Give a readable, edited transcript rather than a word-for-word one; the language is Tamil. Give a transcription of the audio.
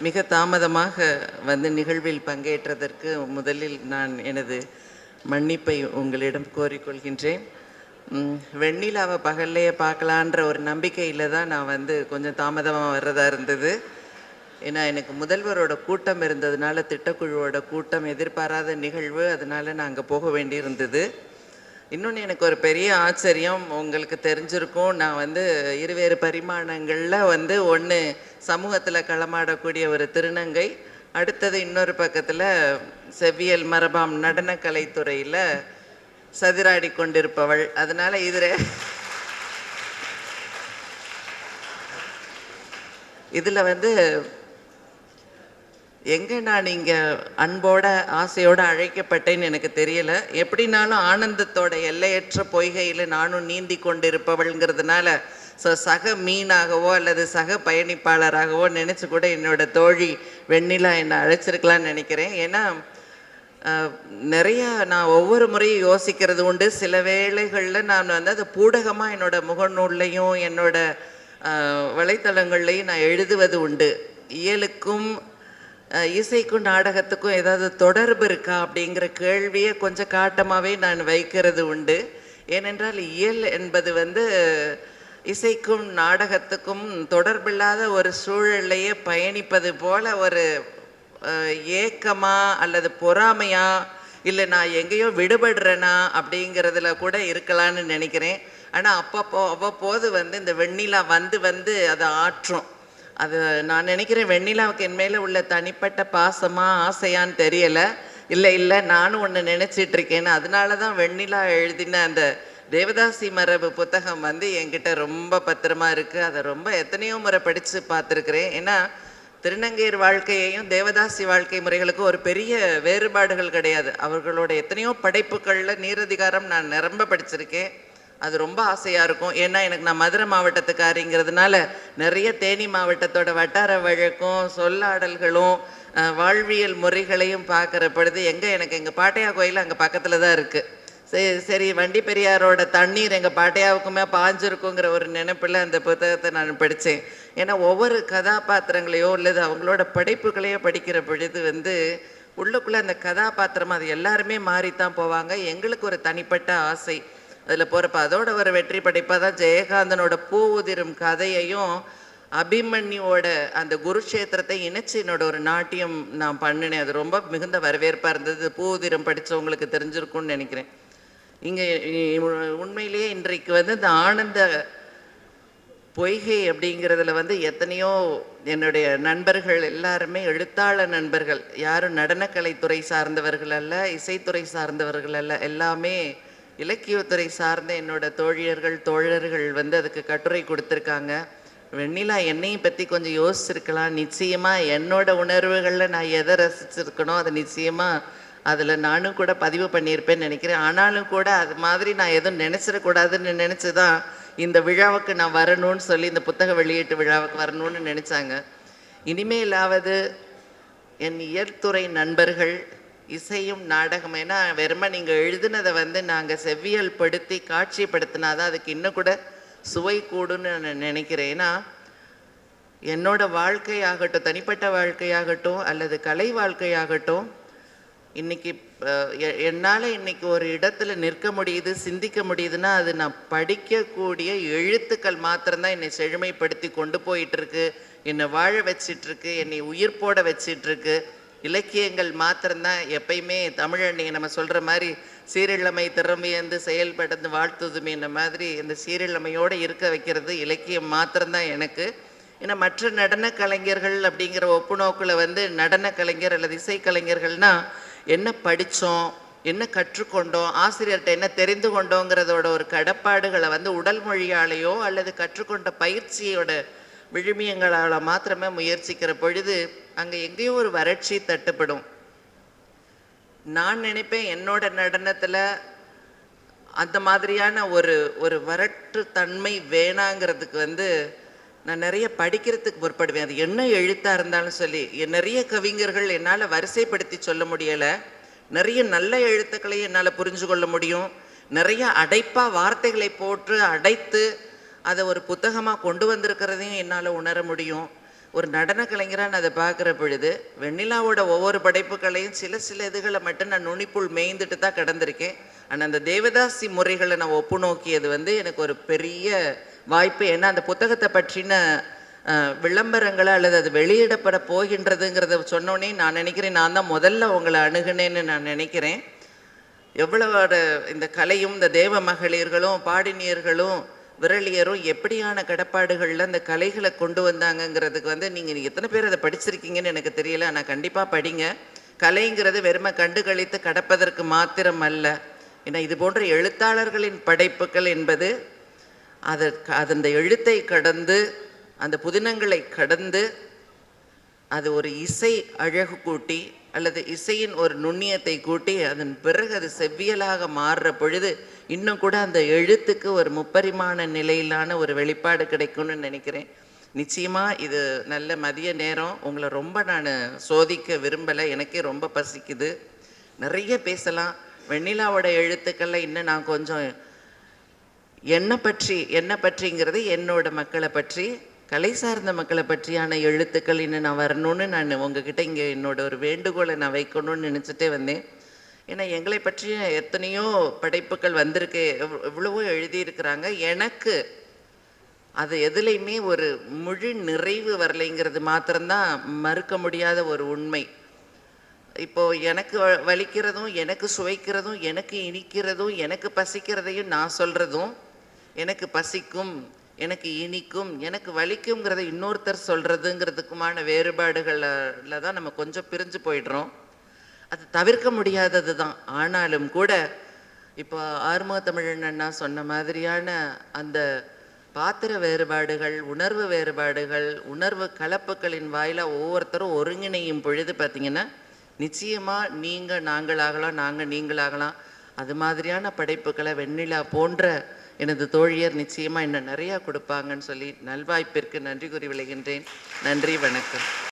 மிக தாமதமாக வந்து நிகழ்வில் பங்கேற்றதற்கு முதலில் நான் எனது மன்னிப்பை உங்களிடம் கோரிக்கொள்கின்றேன். வெண்ணிலாவை பகல்லையே பார்க்கலான்ற ஒரு நம்பிக்கையில் தான் நான் வந்து கொஞ்சம் தாமதமாக வர்றதா இருந்தது. ஏன்னா எனக்கு முதல்வரோட கூட்டம் இருந்ததுனால, திட்டக்குழுவோட கூட்டம், எதிர்பாராத நிகழ்வு, அதனால் நான் அங்கே போக வேண்டியிருந்தது. இன்னொன்று எனக்கு ஒரு பெரிய ஆச்சரியம், உங்களுக்கு தெரிஞ்சிருக்கும், நான் வந்து இருவேறு பரிமாணங்களில் வந்து ஒன்று சமூகத்தில் களமாடக்கூடிய ஒரு திருநங்கை, அடுத்தது இன்னொரு பக்கத்தில் செவ்வியல் மரபாம் நடனக்கலைத்துறையில் சதிராடி கொண்டிருப்பவள். அதனால் இதில் வந்து எங்கே நான் இங்கே அன்போட ஆசையோடு அழைக்கப்பட்டேன்னு எனக்கு தெரியலை. எப்படினாலும் ஆனந்தத்தோட எல்லையற்ற பொய்கையில் நானும் நீந்தி கொண்டிருப்பவள்ங்கிறதுனால சக மீனாகவோ அல்லது சக பயணிப்பாளராகவோ நினச்சி கூட என்னோட தோழி வெண்ணிலா என்னை அழைச்சிருக்கலான்னு நினைக்கிறேன். ஏன்னா நிறையா நான் ஒவ்வொரு முறையும் யோசிக்கிறது உண்டு. சில வேளைகளில் நான் வந்து அது பூடகமாக என்னோட முகநூல்லையும் என்னோட வலைத்தளங்கள்லையும் நான் எழுதுவது உண்டு. இயலுக்கும் இசைக்கும் நாடகத்துக்கும் ஏதாவது தொடர்பு இருக்கா அப்படிங்கிற கேள்வியை கொஞ்சம் காட்டமாகவே நான் வைக்கிறது உண்டு. ஏனென்றால் இயல் என்பது வந்து இசைக்கும் நாடகத்துக்கும் தொடர்பில்லாத ஒரு சூழலையே பயணிப்பது போல ஒரு ஏக்கமா அல்லது பொறாமையா, இல்லை நான் எங்கேயோ விடுபடுறேனா அப்படிங்கிறதுல கூட இருக்கலான்னு நினைக்கிறேன். ஆனால் அவ்வப்போது வந்து இந்த வெண்ணிலா வந்து அதை ஆற்றும். அது நான் நினைக்கிறேன், வெண்ணிலாவுக்கு என் மேலே உள்ள தனிப்பட்ட பாசமா ஆசையான்னு தெரியலை. இல்லை நானும் ஒன்று நினச்சிட்டு இருக்கேன்னு. அதனால தான் வெண்ணிலா எழுதின அந்த தேவதாசி மரபு புத்தகம் வந்து என்கிட்ட ரொம்ப பத்திரமா இருக்குது. அதை ரொம்ப எத்தனையோ முறை படித்து பார்த்துருக்குறேன். ஏன்னா திருநங்கையர் வாழ்க்கையையும் தேவதாசி வாழ்க்கை முறைகளுக்கும் ஒரு பெரிய வேறுபாடுகள் கிடையாது. அவர்களோட எத்தனையோ படைப்புகளில் நீரதிகாரம் நான் நிரம்ப படிச்சிருக்கேன். அது ரொம்ப ஆசையாக இருக்கும். ஏன்னா நான் மதுரை மாவட்டத்துக்காரிங்கிறதுனால நிறைய தேனி மாவட்டத்தோட வட்டார வழக்கும் சொல்லாடல்களும் வாழ்வியல் முறைகளையும் பார்க்குற பொழுது எங்கள் பாட்டையா கோயில் அங்கே பக்கத்தில் தான் இருக்குது. சரி வண்டி பெரியாரோட தண்ணீர் எங்கள் பாட்டையாவுக்குமே பாஞ்சிருக்குங்கிற ஒரு நினைப்பில் அந்த புத்தகத்தை நான் படித்தேன். ஏன்னா ஒவ்வொரு கதாபாத்திரங்களையோ அல்லது அவங்களோட படைப்புகளையோ படிக்கிற பொழுது வந்து உள்ளுக்குள்ளே அந்த கதாபாத்திரம் அது எல்லாருமே மாறித்தான் போவாங்க. எங்களுக்கு ஒரு தனிப்பட்ட ஆசை அதில் போகிறப்ப அதோட ஒரு வெற்றி படைப்பாக தான் ஜெயகாந்தனோட பூ உதிரும் கதையையும் அபிமன்யுவோட அந்த குருக்ஷேத்திரத்தை இணைச்சி என்னோட ஒரு நாட்டியம் நான் பண்ணினேன். அது ரொம்ப மிகுந்த வரவேற்பாக இருந்தது. பூ உதிரம் படித்தவங்களுக்கு தெரிஞ்சிருக்கும்னு நினைக்கிறேன். இங்கே உண்மையிலேயே இன்றைக்கு வந்து இந்த ஆனந்த பொய்கை அப்படிங்கிறதுல வந்து எத்தனையோ என்னுடைய நண்பர்கள் எல்லாருமே எழுத்தாளர் நண்பர்கள், யாரும் நடனக்கலைத்துறை சார்ந்தவர்கள் அல்ல, இசைத்துறை சார்ந்தவர்கள் அல்ல, எல்லாமே இலக்கியத்துறை சார்ந்த என்னோட தோழியர்கள் தோழர்கள் வந்து அதுக்கு கட்டுரை கொடுத்துருக்காங்க. வெண்ணிலா என்னையும் பற்றி கொஞ்சம் யோசிச்சிருக்கலாம். நிச்சயமாக என்னோட உணர்வுகளில் நான் எதை ரசிச்சிருக்கணும் அதை நிச்சயமாக அதில் நானும் கூட பதிவு பண்ணியிருப்பேன்னு நினைக்கிறேன். ஆனாலும் கூட அது மாதிரி நான் எதுவும் நினச்சிடக்கூடாதுன்னு நினச்சி தான் இந்த விழாவுக்கு நான் வரணும்னு சொல்லி இந்த புத்தக வெளியீட்டு விழாவுக்கு வரணும்னு நினச்சாங்க. இனிமேலாவது என் இயற்துறை நண்பர்கள் இசையும் நாடகம், ஏன்னா வெறுமை நீங்கள் எழுதுனதை வந்து நாங்கள் செவ்வியல் படுத்தி காட்சிப்படுத்தினாதான் அதுக்கு இன்னும் கூட சுவை கூடுன்னு நான் நினைக்கிறேன். ஏன்னா என்னோட வாழ்க்கையாகட்டும், தனிப்பட்ட வாழ்க்கையாகட்டும் அல்லது கலை வாழ்க்கையாகட்டும், இன்னைக்கு என்னால் இன்னைக்கு ஒரு இடத்துல நிற்க முடியுது, சிந்திக்க முடியுதுன்னா அது நான் படிக்கக்கூடிய எழுத்துக்கள் மாத்திரம்தான் என்னை செழுமைப்படுத்தி கொண்டு போயிட்டுருக்கு, என்னை வாழ வச்சிட்ருக்கு, என்னை உயிர் போட வச்சிட்ருக்கு. இலக்கியங்கள் மாத்திரம்தான் எப்பயுமே தமிழ் நம்ம சொல்கிற மாதிரி சீரிழமை திறமையந்து செயல்படுந்து வாழ்த்துதுமே இந்த மாதிரி இந்த சீரிழமையோடு இருக்க வைக்கிறது இலக்கியம் மாத்திரம்தான் எனக்கு. ஏன்னா மற்ற நடன கலைஞர்கள் அப்படிங்கிற ஒப்புநோக்கில் வந்து நடன கலைஞர் அல்லது இசைக்கலைஞர்கள்னால் என்ன படித்தோம், என்ன கற்றுக்கொண்டோம், ஆசிரியர்கிட்ட என்ன தெரிந்து கொண்டோங்கிறதோட ஒரு கடப்பாடுகளை வந்து உடல் மொழியாலேயோ அல்லது கற்றுக்கொண்ட பயிற்சியோட விழுமியங்களால் மாத்திரமே முயற்சிக்கிற பொழுது அங்கே எங்கேயோ ஒரு வறட்சி தட்டுப்படும். நான் நினைப்பேன் என்னோட நடனத்தில் அந்த மாதிரியான ஒரு வறட்டு தன்மை வேணாங்கிறதுக்கு வந்து நான் நிறைய படிக்கிறதுக்கு முற்படுவேன். அது என்ன எழுத்தாக இருந்தாலும் சொல்லி, நிறைய கவிஞர்கள் என்னால் வரிசைப்படுத்தி சொல்ல முடியலை. நிறைய நல்ல எழுத்துக்களையும் என்னால் புரிஞ்சு கொள்ள முடியும். நிறைய அடைப்பாக வார்த்தைகளை போட்டு அடைத்து அதை ஒரு புத்தகமாக கொண்டு வந்திருக்கிறதையும் என்னால் உணர முடியும். ஒரு நடன கலைஞராக நான் அதை பார்க்குற பொழுது வெண்ணிலாவோட ஒவ்வொரு படைப்புகளையும் சில இதுகளை மட்டும் நான் நுனிப்புள் மேய்ந்துட்டு தான் கடந்திருக்கேன். ஆனால் அந்த தேவதாசி முறைகளை நான் ஒப்பு நோக்கியது வந்து எனக்கு ஒரு பெரிய வாய்ப்பு. ஏன்னா அந்த புத்தகத்தை பற்றின விளம்பரங்களை அல்லது அது வெளியிடப்பட போகின்றதுங்கிறத சொன்னோன்னே நான் நினைக்கிறேன் நான் தான் முதல்ல உங்களை அணுகுனேன்னு நான் நினைக்கிறேன். எவ்வளவு இந்த கலையும் இந்த தேவ மகளிர்களும் பாடினியர்களும் விரலியரும் எப்படியான கடப்பாடுகளில் அந்த கலைகளை கொண்டு வந்தாங்கங்கிறதுக்கு வந்து நீங்கள் எத்தனை பேர் அதை படிச்சிருக்கீங்கன்னு எனக்கு தெரியல. ஆனால் கண்டிப்பாக படிங்க. கலைங்கிறது வெறுமை கண்டு கழித்து கடப்பதற்கு மாத்திரம் அல்ல. ஏன்னா இது போன்ற எழுத்தாளர்களின் படைப்புகள் என்பது அந்த எழுத்தை கடந்து அந்த புதினங்களை கடந்து அது ஒரு இசை அழகு கூட்டி அல்லது இசையின் ஒரு நுண்ணியத்தை கூட்டி அதன் பிறகு அது செவ்வியலாக மாறுற பொழுது இன்னும் கூட அந்த எழுத்துக்கு ஒரு முப்பரிமாண நிலையிலான ஒரு வெளிப்பாடு கிடைக்கும்னு நினைக்கிறேன். நிச்சயமாக இது நல்ல மதிய நேரம். உங்களை ரொம்ப நான் சோதிக்க விரும்பலை. எனக்கே ரொம்ப பசிக்குது. நிறைய பேசலாம். வெண்ணிலாவோட எழுத்துக்களில் இன்னும் நான் கொஞ்சம் என்ன பற்றிங்கிறது என்னோட மக்களை பற்றி கலை சார்ந்த மக்களை பற்றியான எழுத்துக்கள் இன்னும் நான் வரணும்னு நான் உங்ககிட்ட இங்கே என்னோட ஒரு வேண்டுகோளை நான் வைக்கணும்னு நினச்சிட்டே வந்தேன். ஏன்னா எங்களை பற்றிய எத்தனையோ படைப்புகள் வந்திருக்கு, எவ்வளவோ எழுதியிருக்கிறாங்க. எனக்கு அது எதுலேயுமே ஒரு முழு நிறைவு வரலைங்கிறது மாத்திரம்தான் மறுக்க முடியாத ஒரு உண்மை. இப்போது எனக்கு வலிக்கிறதும் எனக்கு சுவைக்கிறதும் எனக்கு இனிக்கிறதும் எனக்கு பசிக்கிறதையும் நான் சொல்கிறதும், எனக்கு பசிக்கும் எனக்கு இனிக்கும் எனக்கு வலிக்குங்கிறத இன்னொருத்தர் சொல்கிறதுங்கிறதுக்குமான வேறுபாடுகளில் தான் நம்ம கொஞ்சம் பிரிஞ்சு போயிடுறோம். அது தவிர்க்க முடியாதது தான். ஆனாலும் கூட இப்போ ஆறுமுக தமிழன் அண்ணா சொன்ன மாதிரியான அந்த பாத்திர வேறுபாடுகள், உணர்வு வேறுபாடுகள், உணர்வு கலப்புகளின் வாயிலாக ஒவ்வொருத்தரும் ஒருங்கிணையும் பொழுது பார்த்திங்கன்னா நிச்சயமாக நீங்கள் நாங்களாகலாம், நாங்கள் நீங்களாகலாம். அது மாதிரியான படைப்புகளை வெண்ணிலா போன்ற எனது தோழியர் நிச்சயமாக இன்னும் நிறையா கொடுப்பாங்கன்னு சொல்லி நல்வாய்ப்பிற்கு நன்றி கூறி விளைகின்றேன். நன்றி, வணக்கம்.